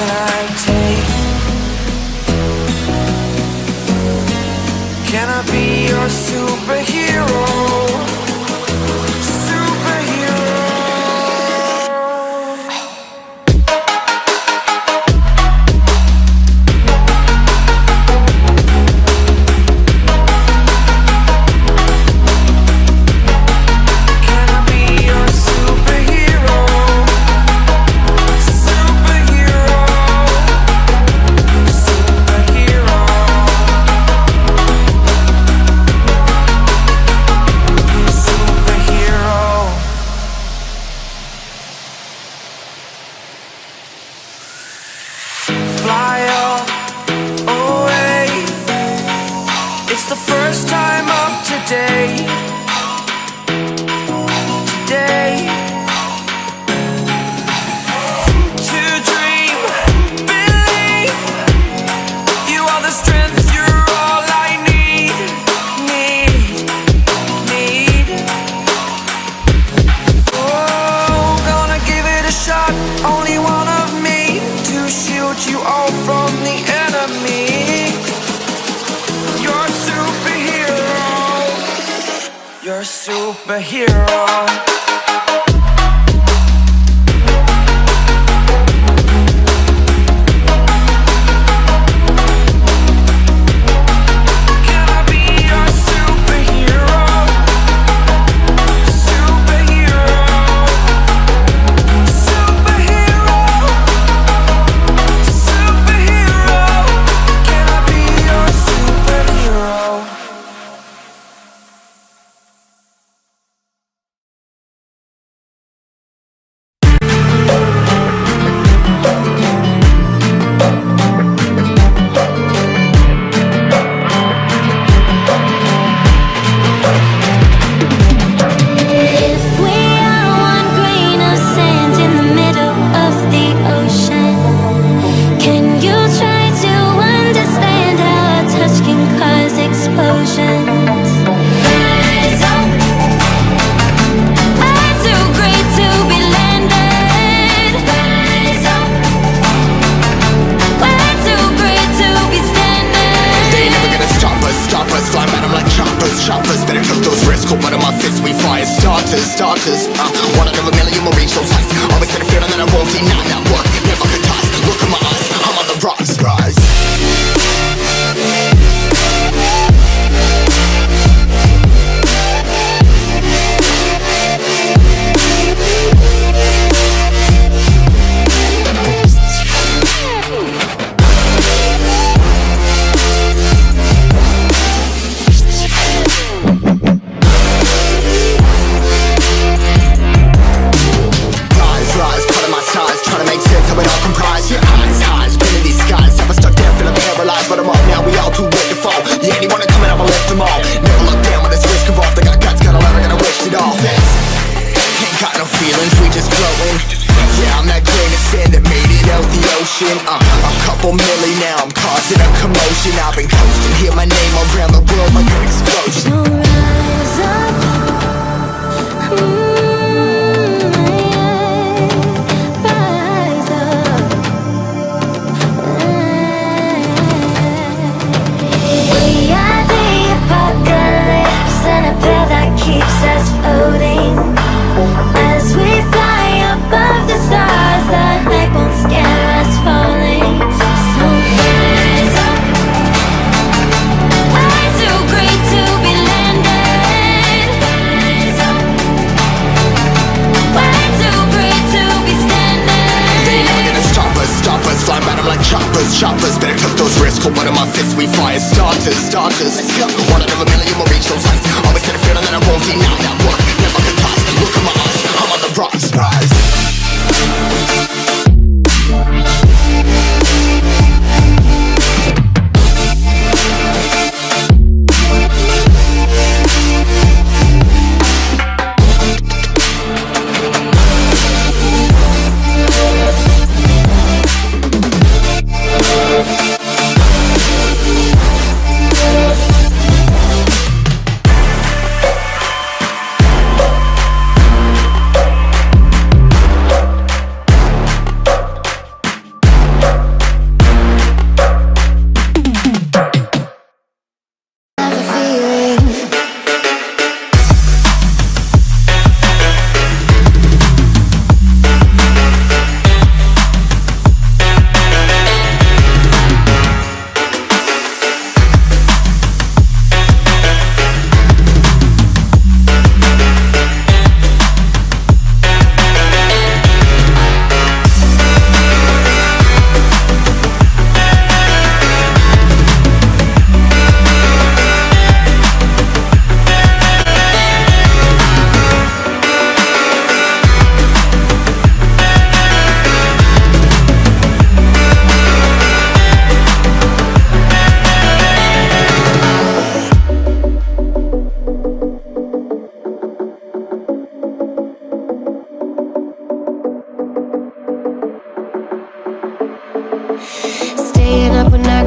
can I take? Can I be your superhero? Superhero. Starters, one out of a million will reach those heights. Always had a feeling that I won't deny that work. Never could toss. Look in my eyes, I'm on the rocks. Rise. A couple milli now, I'm causing a commotion. I've been coasting, hear my name around the world like an explosion. So rise up, rise up. We are the apocalypse, and a pill that keeps us floating. As we fly above the stars, the light won't scare us falling. So rise up. I'm too great to be landed. Rise up. We're too great to be standing. They never gonna stop us, flying by them like choppers. Better cut those risks, hold one of my fists, we fire starters. Let's go. One out of a million will reach those heights. Always had a feeling that I won't deny that work. Never could toss. Look in my eyes, I'm on the rocks. Rise. Staying up when I